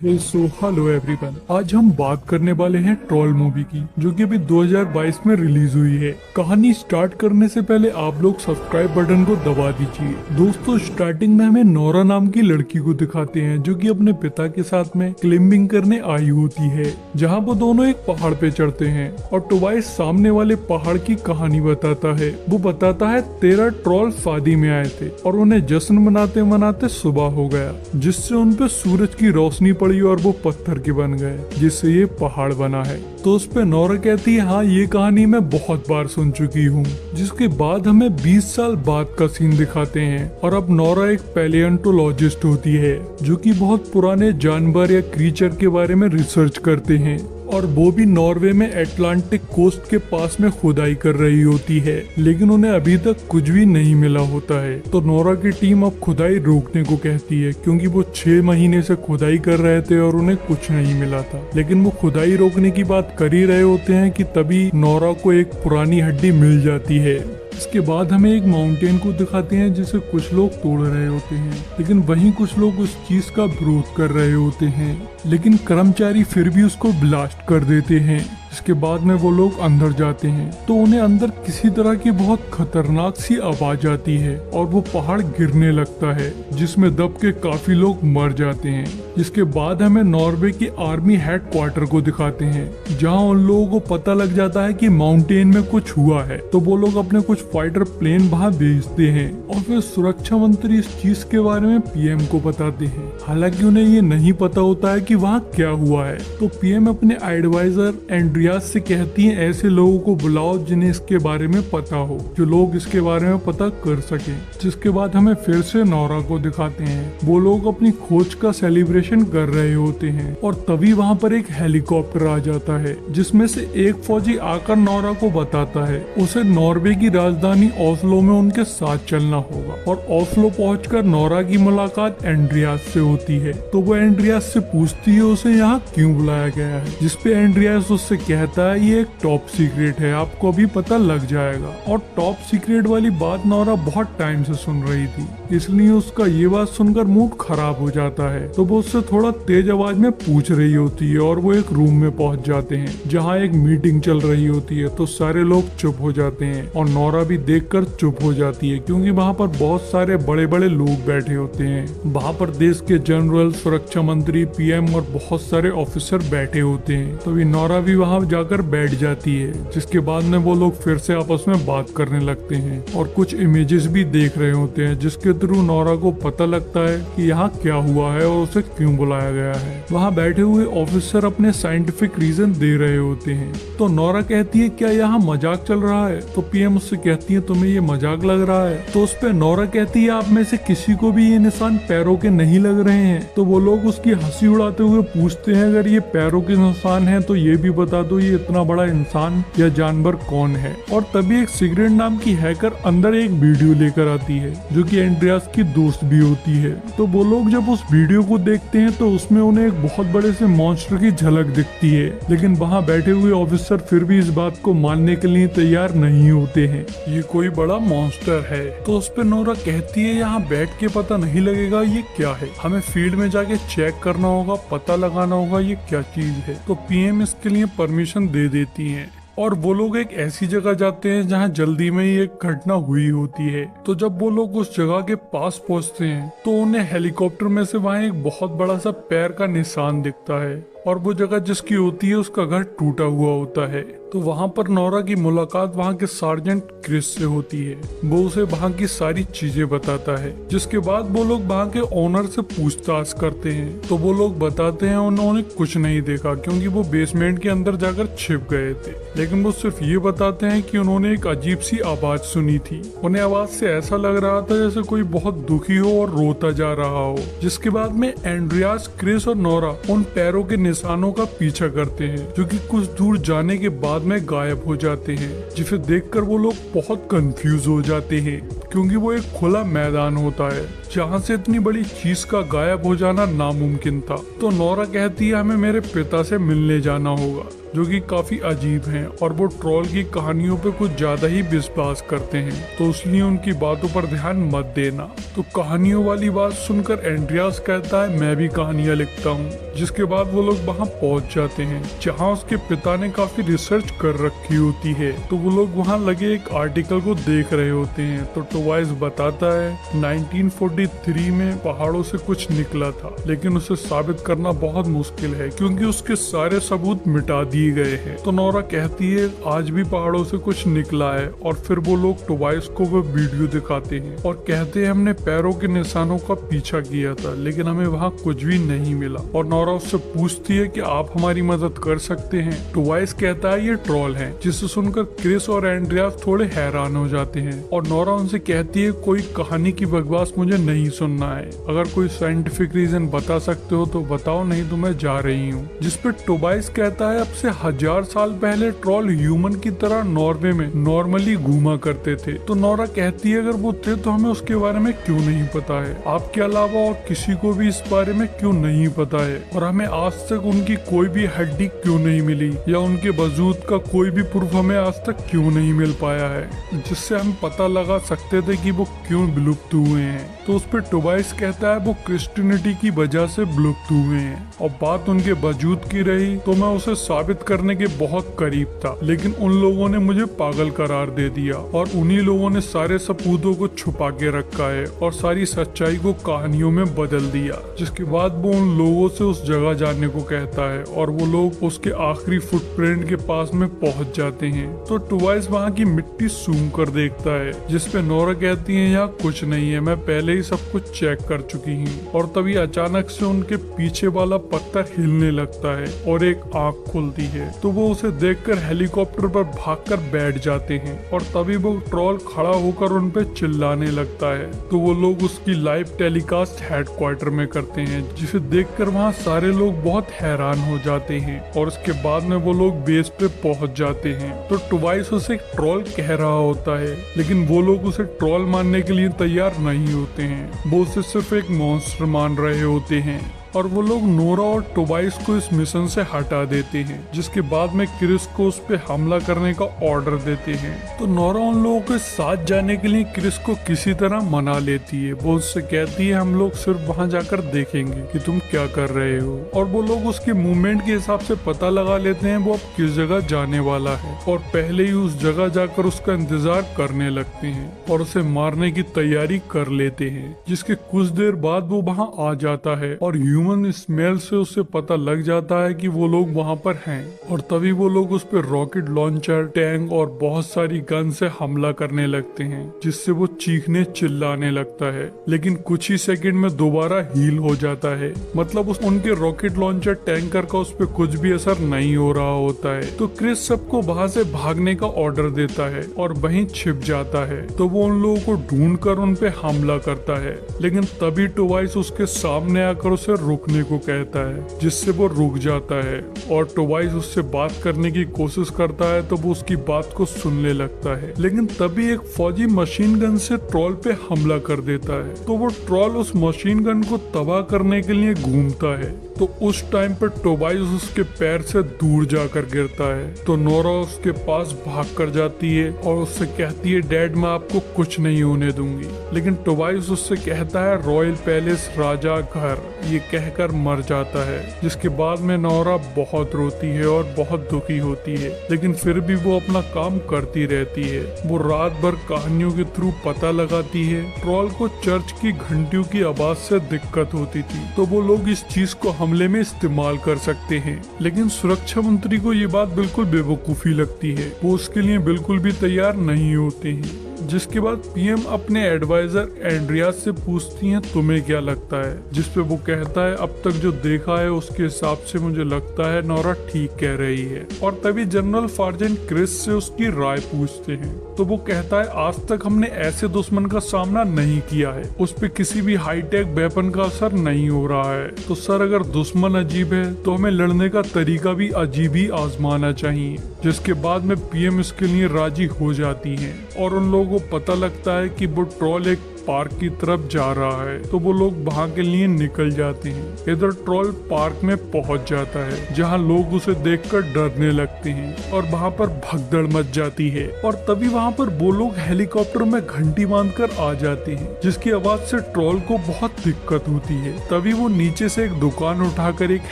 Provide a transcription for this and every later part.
Hello everyone, आज हम बात करने वाले हैं ट्रोल मूवी की, जो कि अभी 2022 में रिलीज हुई है। कहानी स्टार्ट करने से पहले आप लोग सब्सक्राइब बटन को दबा दीजिए। दोस्तों, स्टार्टिंग में हमें नोरा नाम की लड़की को दिखाते हैं, जो कि अपने पिता के साथ में क्लाइंबिंग करने आई होती है, जहां वो दोनों एक पहाड़ पे चढ़ते हैं और टोबाइस सामने वाले पहाड़ की कहानी बताता है। वो बताता है 13 ट्रोल शादी में आए थे और उन्हें जश्न मनाते मनाते सुबह हो गया, जिससे उन पे सूरज की रोशनी पड़ी और वो पत्थर के बन गए, जिससे ये पहाड़ बना है। तो उस पे नोरा कहती है, हाँ ये कहानी मैं बहुत बार सुन चुकी हूँ। जिसके बाद हमें 20 साल बाद का सीन दिखाते हैं और अब नोरा एक पैलियोंटोलॉजिस्ट होती है, जो कि बहुत पुराने जानवर या क्रीचर के बारे में रिसर्च करते हैं, और वो भी नॉर्वे में अटलांटिक कोस्ट के पास में खुदाई कर रही होती है, लेकिन उन्हें अभी तक कुछ भी नहीं मिला होता है। तो नोरा की टीम अब खुदाई रोकने को कहती है, क्योंकि वो 6 महीने से खुदाई कर रहे थे और उन्हें कुछ नहीं मिला था। लेकिन वो खुदाई रोकने की बात कर ही रहे होते हैं कि तभी नोरा को एक पुरानी हड्डी मिल जाती है। इसके बाद हमें एक माउंटेन को दिखाते हैं, जिसे कुछ लोग तोड़ रहे होते हैं, लेकिन वहीं कुछ लोग उस चीज का विरोध कर रहे होते हैं, लेकिन कर्मचारी फिर भी उसको ब्लास्ट कर देते हैं। इसके बाद में वो लोग अंदर जाते हैं तो उन्हें अंदर किसी तरह की बहुत खतरनाक सी आवाज आती है और वो पहाड़ गिरने लगता है, जिसमें दब के काफी लोग मर जाते हैं। जिसके बाद हमें नॉर्वे की आर्मी हेडक्वार्टर को दिखाते हैं, जहां उन लोगों को पता लग जाता है कि माउंटेन में कुछ हुआ है। तो वो लोग अपने कुछ फाइटर प्लेन वहां भेजते हैं और फिर सुरक्षा मंत्री इस चीज के बारे में पीएम को बताते हैं। हालांकि उन्हें ये नहीं पता होता है कि वहाँ क्या हुआ है। तो पीएम अपने एडवाइजर एंड्रियास से कहती हैं, ऐसे लोगों को बुलाओ जिन्हें इसके बारे में पता हो, जो लोग इसके बारे में पता कर सके। जिसके बाद हमें फिर से नोरा को दिखाते हैं। वो लोग अपनी खोज का सेलिब्रेशन कर रहे होते हैं और तभी वहाँ पर एक हेलीकॉप्टर आ जाता है, जिसमें से एक फौजी आकर नोरा को बताता है उसे नॉर्वे की राजधानी ओस्लो में उनके साथ चलना होगा। और ओस्लो पहुंचकर नोरा की मुलाकात एंड्रियास से होती है। तो वो एंड्रियास से पूछती है उसे यहाँ क्यों बुलाया गया है, जिसपे एंड्रियास उससे कहता है ये एक टॉप सीक्रेट है, आपको अभी पता लग जाएगा। और टॉप सीक्रेट वाली बात नोरा बहुत टाइम से सुन रही थी, इसलिए उसका ये बात सुनकर मूड खराब हो जाता है। तो वो उससे थोड़ा तेज आवाज में पूछ रही होती है और वो एक रूम में पहुंच जाते हैं, जहाँ एक मीटिंग चल रही होती है। तो सारे लोग चुप हो जाते हैं और नोरा भी देखकर चुप हो जाती है, क्योंकि वहाँ पर बहुत सारे बड़े बड़े लोग बैठे होते हैं। वहाँ पर देश के जनरल, सुरक्षा मंत्री, पीएम और बहुत सारे ऑफिसर बैठे होते हैं। तो नोरा भी वहाँ जाकर बैठ जाती है। जिसके बाद में वो लोग फिर से आपस में बात करने लगते हैं और कुछ इमेजेस भी देख रहे होते हैं, जिसके थ्रू नोरा को पता लगता है कि यहाँ क्या हुआ है और उसे क्यों बुलाया गया है। वहाँ बैठे हुए ऑफिसर अपने साइंटिफिक रीजन दे रहे होते हैं। तो नोरा कहती है, क्या यहाँ मजाक चल रहा है? तो पीएम उससे कहती है, तुम्हें ये मजाक लग रहा है? तो उस पे नोरा कहती है, आप में से किसी को भी ये निशान पैरों के नहीं लग रहे हैं? तो वो लोग उसकी हंसी उड़ाते हुए पूछते हैं, अगर ये पैरों के निशान है तो ये भी बता दो ये इतना बड़ा इंसान या जानवर कौन है। और तभी एक सिगरेट नाम की हैकर अंदर एक वीडियो लेकर आती है, जो कि एंड्रियास की दोस्त भी होती है। तो वो लोग जब उस वीडियो को देखते हैं तो उसमें उन्हें एक बहुत बड़े से मॉन्स्टर की झलक दिखती है, लेकिन वहाँ बैठे हुए ऑफिसर फिर भी इस बात को मानने के लिए तैयार नहीं होते हैं, ये कोई बड़ा मॉन्स्टर है। तो उस पर नोरा कहती है, यहाँ बैठ के पता नहीं लगेगा ये क्या है, हमें फील्ड में जाके चेक करना होगा, पता लगाना होगा ये क्या चीज है। तो पीएम इसके लिए परमिशन दे देती है और वो लोग एक ऐसी जगह जाते हैं जहां जल्दी में ही एक घटना हुई होती है। तो जब वो लोग उस जगह के पास पहुंचते हैं तो उन्हें हेलीकॉप्टर में से वहां एक बहुत बड़ा सा पैर का निशान दिखता है और वो जगह जिसकी होती है उसका घर टूटा हुआ होता है। तो वहाँ पर नोरा की मुलाकात वहाँ के सार्जेंट क्रिस से होती है। वो उसे वहाँ की सारी चीजें बताता है, जिसके बाद वो लोग वहाँ के ओनर से पूछताछ करते हैं। तो वो लोग बताते हैं उन्होंने कुछ नहीं देखा, क्योंकि वो बेसमेंट के अंदर जाकर छिप गए थे। लेकिन वो सिर्फ ये बताते हैं कि उन्होंने एक अजीब सी आवाज सुनी थी। उन्हें आवाज से ऐसा लग रहा था जैसे कोई बहुत दुखी हो और रोता जा रहा हो। जिसके बाद में एंड्रियास, क्रिस और नोरा उन पैरों के निशानों का पीछा करते हैं, जो कि कुछ दूर जाने के बाद में गायब हो जाते हैं, जिसे देखकर वो लोग बहुत कंफ्यूज हो जाते हैं, क्योंकि वो एक खुला मैदान होता है जहाँ से इतनी बड़ी चीज का गायब हो जाना नामुमकिन था। तो नोरा कहती है हमें मेरे पिता से मिलने जाना होगा, जो कि काफी अजीब हैं और वो ट्रोल की कहानियों पे कुछ ज्यादा ही विश्वास करते हैं, तो इसलिए उनकी बातों पर ध्यान मत देना। तो कहानियों वाली बात सुनकर एंड्रियास कहता है मैं भी कहानियां लिखता हूँ, जिसके बाद वो लोग वहाँ पहुँच जाते हैं जहाँ उसके पिता ने काफी रिसर्च कर रखी होती है। तो वो लोग वहाँ लगे एक आर्टिकल को देख रहे होते हैं। तो टोबाइस बताता है 1943 में पहाड़ों से कुछ निकला था, लेकिन उसे साबित करना बहुत मुश्किल है क्योंकि उसके सारे सबूत मिटा दिए गए हैं। तो नोरा कहती है आज भी पहाड़ों से कुछ निकला है, और फिर वो लोग टोबाइस को वो वीडियो दिखाते हैं और कहते हैं हमने पैरों के निशानों का पीछा किया था, लेकिन हमें वहाँ कुछ भी नहीं मिला। और नोरा उससे पूछती है कि आप हमारी मदद कर सकते हैं। टोबाइस कहता है ये ट्रोल है, जिसे सुनकर क्रिस और एंड्रियास थोड़े हैरान हो जाते हैं। और नोरा उनसे कहती है कोई कहानी की बकवास मुझे नहीं सुनना है, अगर कोई साइंटिफिक रीजन बता सकते हो तो बताओ, नहीं तो मैं जा रही हूँ। जिसपे टोबाइस कहता है अब से 1000 साल पहले ट्रोल ह्यूमन की तरह नॉर्वे में नॉर्मली घूमा करते थे। तो नोरा कहती है अगर वो थे तो हमें उसके बारे में क्यों नहीं पता है, आपके अलावा और किसी को भी इस बारे में क्यों नहीं पता है, और हमें आज तक उनकी कोई भी हड्डी क्यों नहीं मिली या उनके वजूद का कोई भी प्रूफ हमें आज तक क्यों नहीं मिल पाया है, जिससे हम पता लगा सकते थे कि वो क्यों विलुप्त हुए हैं। तो उस पर टोबाइस कहता है वो क्रिश्चियनिटी की वजह से विलुप्त हुए हैं, और बात उनके वजूद की रही तो मैं उसे साबित करने के बहुत करीब था, लेकिन उन लोगों ने मुझे पागल करार दे दिया, और उन्हीं लोगों ने सारे सबूतों को छुपा के रखा है और सारी सच्चाई को कहानियों में बदल दिया। जिसके बाद वो उन लोगों से उस जगह जाने को कहता है और वो लोग उसके आखिरी फुटप्रिंट के पास में पहुंच जाते हैं। तो टोबाइस वहाँ की मिट्टी सूंघ कर देखता है, जिसपे नोरा कहती है यहाँ कुछ नहीं है, मैं पहले ही सब कुछ चेक कर चुकी हूँ। और तभी अचानक से उनके पीछे वाला पत्थर हिलने लगता है और एक आँख खुलती है। तो वो उसे देखकर हेलीकॉप्टर पर भागकर बैठ जाते हैं, और तभी वो ट्रोल खड़ा होकर उन पे चिल्लाने लगता है। तो वो लोग उसकी लाइव टेलीकास्ट हेडक्वार्टर में करते हैं, जिसे देखकर वहाँ सारे लोग बहुत हैरान हो जाते हैं, और उसके बाद में वो लोग बेस पे पहुंच जाते हैं। तो टोबाइस उसे एक ट्रोल कह रहा होता है, लेकिन वो लोग उसे ट्रोल मानने के लिए तैयार नहीं होते हैं, वो उसे सिर्फ एक मॉन्स्टर मान रहे होते हैं। और वो लोग नोरा और टोबाइस को इस मिशन से हटा देते हैं, जिसके बाद में क्रिस को उस पे हमला करने का ऑर्डर देते हैं। तो नोरा उन लोगों के साथ जाने के लिए क्रिस को किसी तरह मना लेती है। वो उससे कहती है हम लोग सिर्फ वहां जाकर देखेंगे कि तुम क्या कर रहे हो, और वो लोग उसके मूवमेंट के हिसाब से पता लगा लेते हैं वो अब किस जगह जाने वाला है, और पहले ही उस जगह जाकर उसका इंतजार करने लगते हैं और उसे मारने की तैयारी कर लेते हैं। जिसके कुछ देर बाद वो वहाँ आ जाता है और ह्यूमन स्मेल से उसे पता लग जाता है कि वो लोग वहाँ पर हैं, और तभी वो लोग उस पर रॉकेट लॉन्चर, टैंक और बहुत सारी गन से हमला करने लगते हैं, जिससे वो चीखने चिल्लाने लगता है, लेकिन कुछ ही सेकंड में दोबारा हील हो जाता है। मतलब उनके रॉकेट लॉन्चर टैंकर का उस पर कुछ भी असर नहीं हो रहा होता है। तो क्रिस सबको वहाँ से भागने का ऑर्डर देता है और वहीं छिप जाता है। तो वो उन लोगों को ढूंढ कर उन पे हमला करता है, लेकिन तभी टोबाइस उसके सामने आकर उसे रुकने को कहता है, जिससे वो रुक जाता है, और टोबाइस उससे बात करने की कोशिश करता है तो वो उसकी बात को सुनने लगता है। लेकिन तभी एक फौजी मशीन गन से ट्रोल पे हमला कर देता है। तो वो ट्रोल उस मशीन गन को तबाह करने के लिए घूमता है। तो उस टाइम पर टोबाइस उसके पैर से दूर जाकर गिरता है। तो नोरा उसके पास भाग कर जाती है और उससे कहती है डैड मैं आपको कुछ नहीं होने दूंगी। लेकिन टोबाइस उससे कहता है रॉयल पैलेस, राजा घर, ये कहकर मर जाता है। जिसके बाद में नोरा बहुत रोती है और बहुत दुखी होती है, लेकिन फिर भी वो अपना काम करती रहती है। वो रात भर कहानियों के थ्रू पता लगाती है। ट्रोल को चर्च की घंटियों की आवाज से दिक्कत होती थी, तो वो लोग इस चीज को हमले में इस्तेमाल कर सकते हैं। लेकिन सुरक्षा मंत्री को ये बात बिल्कुल बेवकूफी लगती है, वो उसके लिए बिल्कुल भी तैयार नहीं होते हैं। जिसके बाद पीएम अपने एडवाइजर एंड्रियास से पूछती हैं तुम्हें क्या लगता है, जिसपे वो कहता है अब तक जो देखा है उसके हिसाब से मुझे लगता है नोरा ठीक कह रही है। और तभी जनरल फार्जेंट क्रिस से उसकी राय पूछते हैं, तो वो कहता है आज तक हमने ऐसे दुश्मन का सामना नहीं किया है, उस पे किसी भी हाईटेक वेपन का असर नहीं हो रहा है। तो सर अगर दुश्मन अजीब है तो हमें लड़ने का तरीका भी अजीब ही आजमाना चाहिए। जिसके बाद में पीएम इसके लिए राजी हो जाती है और उन लोगों को पता लगता है कि वो ट्रॉल एक पार्क की तरफ जा रहा है, तो वो लोग वहाँ के लिए निकल जाते हैं। इधर ट्रॉल पार्क में पहुँच जाता है, जहाँ लोग उसे देखकर डरने लगते हैं और वहाँ पर भगदड़ मच जाती है। और तभी वहाँ पर वो लोग हेलीकॉप्टर में घंटी बांधकर आ जाते हैं, जिसकी आवाज से ट्रॉल को बहुत दिक्कत होती है। तभी वो नीचे से एक दुकान उठाकर एक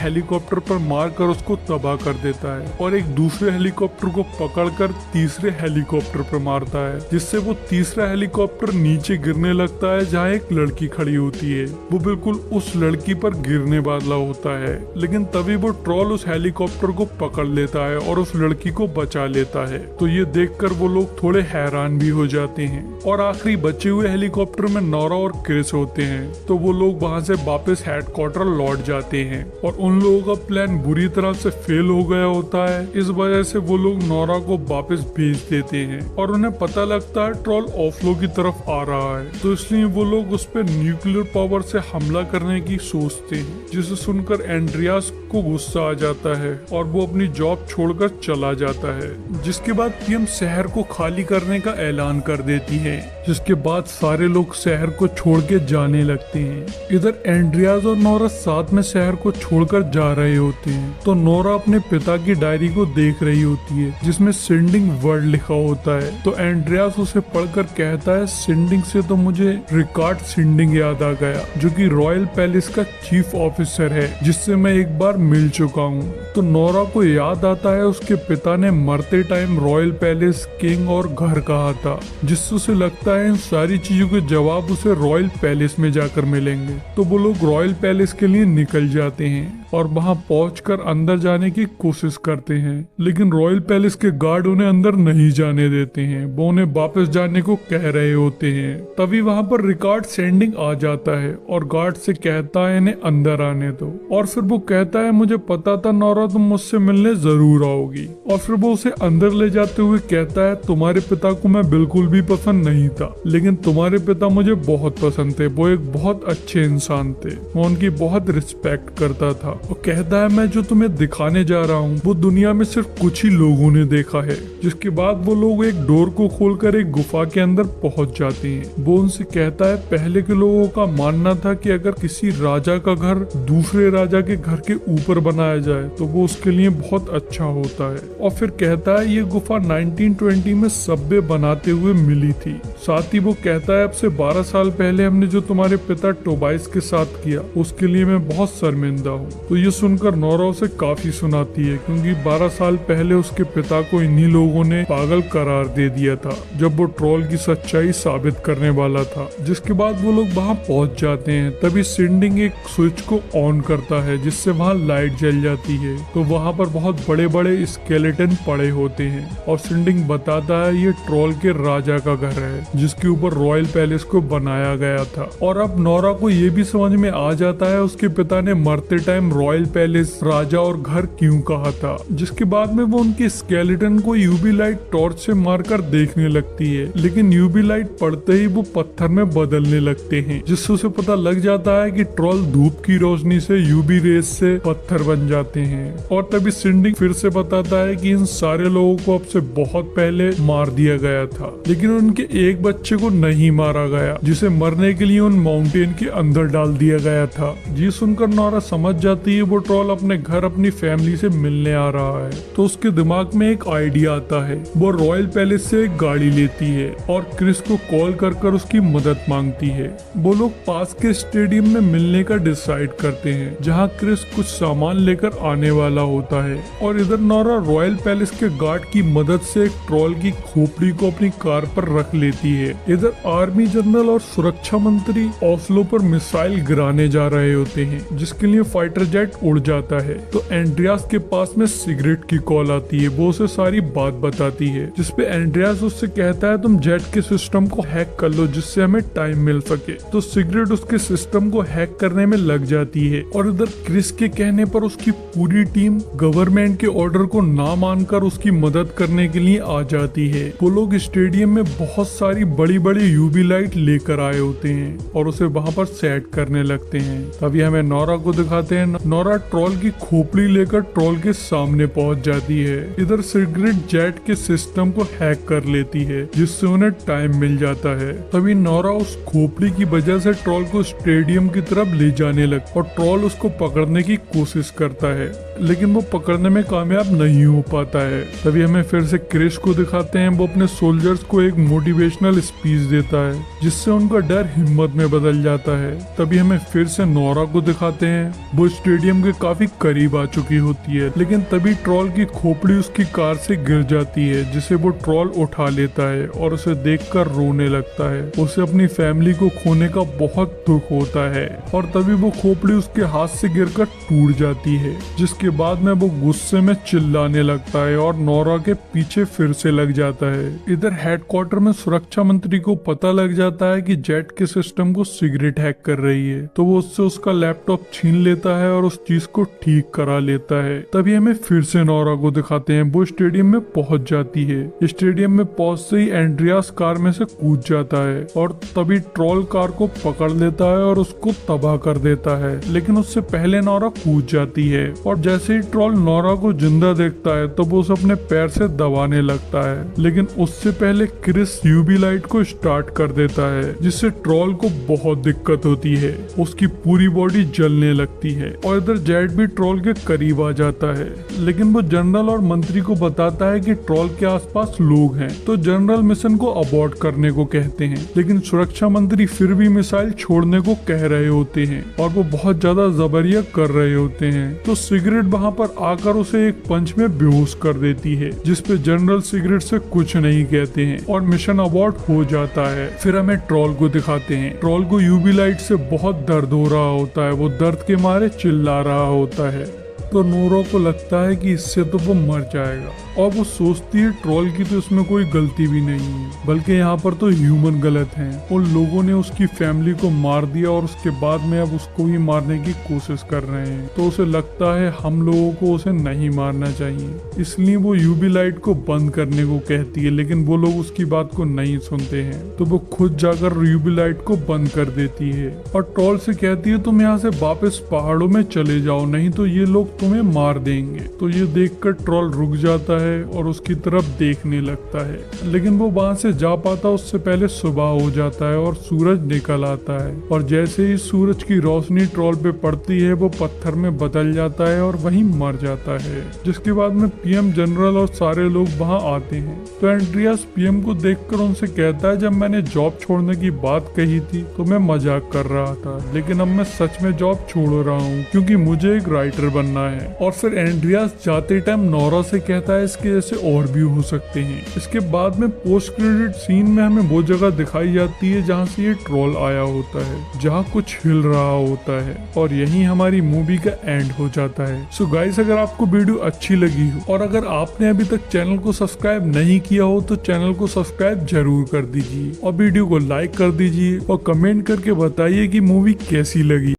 हेलीकॉप्टर पर मारकर उसको तबाह कर देता है और एक दूसरे हेलीकॉप्टर को पकड़कर तीसरे हेलीकॉप्टर पर मारता है, जिससे वो तीसरा हेलीकॉप्टर नीचे गिरने लगता है जहाँ एक लड़की खड़ी होती है। वो बिल्कुल उस लड़की पर गिरने वाला होता है, लेकिन तभी वो ट्रॉल उस हेलीकॉप्टर को पकड़ लेता है और उस लड़की को बचा लेता है। तो ये देखकर वो लोग थोड़े हैरान भी हो जाते हैं। और आखिरी बचे हुए हेलीकॉप्टर में नोरा और क्रिस होते हैं, तो वो लोग वहाँ से वापस हेडक्वार्टर लौट जाते हैं और उन लोगों का प्लान बुरी तरह से फेल हो गया होता है। इस वजह से वो लोग नोरा को वापस भेज देते हैं और उन्हें पता लगता है ट्रॉल ओस्लो की तरफ आ रहा है, तो इसलिए वो लोग उस पर न्यूक्लियर पावर से हमला करने की सोचते हैं, जिसे सुनकर एंड्रियास को गुस्सा आ जाता है और वो अपनी जॉब छोड़कर चला जाता है। जिसके बाद टीम शहर को खाली करने का ऐलान कर देती है, जिसके बाद सारे लोग शहर को छोड़ के जाने लगते हैं। इधर एंड्रियास और नोरा साथ में शहर को छोड़कर जा रहे होते हैं, तो नोरा अपने पिता की डायरी को देख रही होती है, जिसमें सेंडिंग वर्ड लिखा होता है। तो एंड्रियास उसे पढ़कर कहता है, सेंडिंग से तो मुझे रिकार्ड सेंडिंग याद आ गया, जो कि रॉयल पैलेस का चीफ ऑफिसर है, जिससे मैं एक बार मिल चुका हूँ। तो नोरा को याद आता है उसके पिता ने मरते टाइम रॉयल पैलेस, किंग और घर कहा था, जिससे उसे लगता है इन सारी चीजों के जवाब उसे रॉयल पैलेस में जाकर मिलेंगे। तो वो लोग रॉयल पैलेस के लिए निकल जाते हैं और वहां पहुंचकर अंदर जाने की कोशिश करते हैं, लेकिन रॉयल पैलेस के गार्ड उन्हें अंदर नहीं जाने देते हैं। वो उन्हें वापस जाने को कह रहे होते हैं। तभी वहां पर रिकॉर्ड सेंडिंग आ जाता है और गार्ड से कहता है इन्हें अंदर आने दो। और फिर वो कहता है, मुझे पता था नोरा तुम मुझसे मिलने जरूर आओगी। और फिर वो उसे अंदर ले जाते हुए कहता है, तुम्हारे पिता को मैं बिल्कुल भी पसंद नहीं था, लेकिन तुम्हारे पिता मुझे बहुत पसंद थे। वो एक बहुत अच्छे इंसान थे, मैं उनकी बहुत रिस्पेक्ट करता था। वो कहता है, मैं जो तुम्हें दिखाने जा रहा हूँ वो दुनिया में सिर्फ कुछ ही लोगों ने देखा है। जिसके बाद वो लोग एक डोर को खोलकर एक गुफा के अंदर पहुंच जाते हैं। वो उनसे कहता है, पहले के लोगों का मानना था कि अगर किसी राजा का घर दूसरे राजा के घर के ऊपर बनाया जाए तो वो उसके लिए बहुत अच्छा होता है। और फिर कहता है, ये गुफा 1920 में सब्वे बनाते हुए मिली थी। साथ ही वो कहता है, अब से 12 साल पहले हमने जो तुम्हारे पिता टोबाइस के साथ किया उसके लिए मैं बहुत शर्मिंदा हूँ। तो ये सुनकर नोरा उसे काफी सुनाती है, क्योंकि 12 साल पहले उसके पिता को इन्हीं लोगों ने पागल करार दे दिया था, जब वो ट्रॉल की सच्चाई साबित करने वाला था। जिसके बाद वो लोग वहाँ पहुँच जाते हैं। तभी सेंडिंग एक स्विच को ऑन करता है, जिससे वहाँ लाइट जल जाती है। तो वहाँ पर बहुत बड़े बड़े स्केलेटन पड़े होते हैं और सेंडिंग बताता है ये ट्रॉल के राजा का घर है, जिसके ऊपर रॉयल पैलेस को बनाया गया था। और अब नोरा को ये भी समझ में आ जाता है उसके पिता ने मरते टाइम रॉयल पैलेस, राजा और घर क्यों कहा था। जिसके बाद में वो उनके स्केलेटन को यूवी लाइट टॉर्च से मारकर देखने लगती है, लेकिन यूवी लाइट पड़ते ही वो पत्थर में बदलने लगते हैं, जिससे उसे पता लग जाता है कि ट्रॉल धूप की रोशनी से यूवी रेस से पत्थर बन जाते हैं। और तभी सिंडिंग फिर से बताता है कि इन सारे लोगों को अब से बहुत पहले मार दिया गया था, लेकिन उनके एक बच्चे को नहीं मारा गया, जिसे मरने के लिए उन माउंटेन के अंदर डाल दिया गया था। ये सुनकर नोरा समझ जाती है वो ट्रॉल अपने घर अपनी फैमिली से मिलने आ रहा है। तो उसके दिमाग में एक आइडिया आता है। वो रॉयल पैलेस से एक गाड़ी लेती है और क्रिस को कॉल कर उसकी मदद मांगती है। वो लोग पास के स्टेडियम में मिलने का डिसाइड करते हैं, जहाँ क्रिस कुछ सामान लेकर आने वाला होता है। और इधर नोरा रॉयल पैलेस के गार्ड की मदद से एक ट्रॉल की खोपड़ी को अपनी कार पर रख लेती है। इधर आर्मी जनरल और सुरक्षा मंत्री ओस्लो पर मिसाइल गिराने जा रहे होते हैं, जिसके लिए फाइटर जेट उड़ जाता है। तो एंड्रियास के पास में सिगरेट की कॉल आती है। वो उसे सारी बात बताती है, जिसपे एंड्रियास उससे कहता है तुम जेट के सिस्टम को हैक कर लो, जिससे हमें टाइम मिल सके। तो सिगरेट उसके सिस्टम को हैक करने में लग जाती है। और इधर क्रिस के कहने पर उसकी पूरी टीम गवर्नमेंट के ऑर्डर को ना मानकर उसकी मदद करने के लिए आ जाती है। वो लोग स्टेडियम में बहुत सारी बड़ी बड़ी यूवी लाइट लेकर आए होते हैं और उसे वहाँ पर सेट करने लगते हैं। तभी हमें नोरा को दिखाते हैं। नोरा ट्रॉल की खोपड़ी लेकर ट्रॉल के सामने पहुंच जाती है। इधर सिगरेट जेट के सिस्टम को हैक कर लेती है, जिससे उन्हें टाइम मिल जाता है। तभी नोरा उस खोपड़ी की वजह से ट्रॉल को स्टेडियम की तरफ ले जाने लग और ट्रॉल उसको पकड़ने की कोशिश करता है, लेकिन वो पकड़ने में कामयाब नहीं हो पाता है। तभी हमें फिर से क्रिश को दिखाते हैं। वो अपने सोल्जर्स को एक मोटिवेशनल स्पीच देता है, जिससे उनका डर हिम्मत में बदल जाता है। तभी हमें फिर से नोरा को दिखाते हैं। वो स्टेडियम के काफी करीब आ चुकी होती है, लेकिन तभी ट्रॉल की खोपड़ी उसकी कार से गिर जाती है, जिसे वो ट्रॉल उठा लेता है और उसे देखकर रोने लगता है। उसे अपनी फैमिली को खोने का बहुत दुख होता है और तभी वो खोपड़ी उसके हाथ से गिरकर टूट जाती है, जिसके बाद में वो गुस्से में चिल्लाने लगता है और नोरा के पीछे फिर से लग जाता है। इधर हेडक्वार्टर में सुरक्षा मंत्री को पता लग जाता है कि जेट के सिस्टम को सिगरेट हैक कर रही है, तो वो उससे उसका लैपटॉप छीन लेता है और उस चीज को ठीक करा लेता है। तभी हमें फिर से नोरा को दिखाते हैं। वो स्टेडियम में पहुंच जाती है। स्टेडियम में पहुंचते ही एंड्रियास कार में से कूद जाता है और तभी ट्रॉल कार को पकड़ लेता है और उसको तबाह कर देता है, लेकिन उससे पहले नोरा कूद जाती है और जैसे ही ट्रॉल नोरा को जिंदा देखता है तो वो उसे अपने पैर से दबाने लगता है, लेकिन उससे पहले क्रिस यूवी लाइट को स्टार्ट कर देता है, जिससे ट्रॉल को बहुत दिक्कत होती है। उसकी पूरी बॉडी जलने लगती है और इधर जेट भी ट्रॉल के करीब आ जाता है, लेकिन वो जनरल और मंत्री को बताता है कि ट्रॉल के आसपास लोग हैं, तो जनरल मिशन को अबॉर्ट करने को कहते हैं, लेकिन सुरक्षा मंत्री फिर भी मिसाइल छोड़ने को कह रहे होते हैं और वो बहुत ज्यादा जबरिया कर रहे होते हैं। तो सिगरेट वहाँ पर आकर उसे एक पंच में बेहोश कर देती है, जिसपे जनरल सिगरेट से कुछ नहीं कहते हैं और मिशन अबॉर्ट हो जाता है। फिर हमें ट्रॉल को दिखाते हैं। ट्रॉल को यूवी लाइट से बहुत दर्द हो रहा होता है, वो दर्द के मारे चिल्ला रहा होता है। तो नोरा को लगता है कि इससे तो वो मर जाएगा और वो सोचती है ट्रॉल की तो इसमें कोई गलती भी नहीं है, बल्कि यहाँ पर तो ह्यूमन गलत हैं। उन लोगों ने उसकी फैमिली को मार दिया और उसके बाद में अब उसको भी मारने की कोशिश कर रहे हैं, तो उसे लगता है हम लोगों को उसे नहीं मारना चाहिए, इसलिए वो यूवी लाइट को बंद करने को कहती है, लेकिन वो लोग उसकी बात को नहीं सुनते हैं, तो वो खुद जाकर यूवी लाइट को बंद कर देती है और ट्रॉल से कहती है तुम यहाँ से वापस पहाड़ों में चले जाओ, नहीं तो ये लोग तुम्हें मार देंगे। तो ये देखकर ट्रॉल रुक जाता है और उसकी तरफ देखने लगता है, लेकिन वो वहां से जा पाता उससे पहले सुबह हो जाता है और सूरज निकल आता है और जैसे ही सूरज की रोशनी ट्रॉल पे पड़ती है वो पत्थर में बदल जाता है और वहीं मर जाता है, जिसके बाद में पीएम जनरल और सारे लोग वहां आते हैं। तो एंड्रियास पीएम को देखकर उनसे कहता है जब मैंने जॉब छोड़ने की बात कही थी तो मैं मजाक कर रहा था, लेकिन अब मैं सच में जॉब छोड़ रहा हूँ क्योंकि मुझे एक राइटर बनना है। और फिर एंड्रियास जाते टाइम नोरा से कहता है इसके जैसे और भी हो सकते हैं। इसके बाद में पोस्ट क्रेडिट सीन में हमें वो जगह दिखाई जाती है जहाँ से ये ट्रॉल आया होता है, जहाँ कुछ हिल रहा होता है और यही हमारी मूवी का एंड हो जाता है। सो गाइस, अगर आपको वीडियो अच्छी लगी हो और अगर आपने अभी तक चैनल को सब्सक्राइब नहीं किया हो तो चैनल को सब्सक्राइब जरूर कर दीजिए और वीडियो को लाइक कर दीजिए और कमेंट करके बताइए कि मूवी कैसी लगी।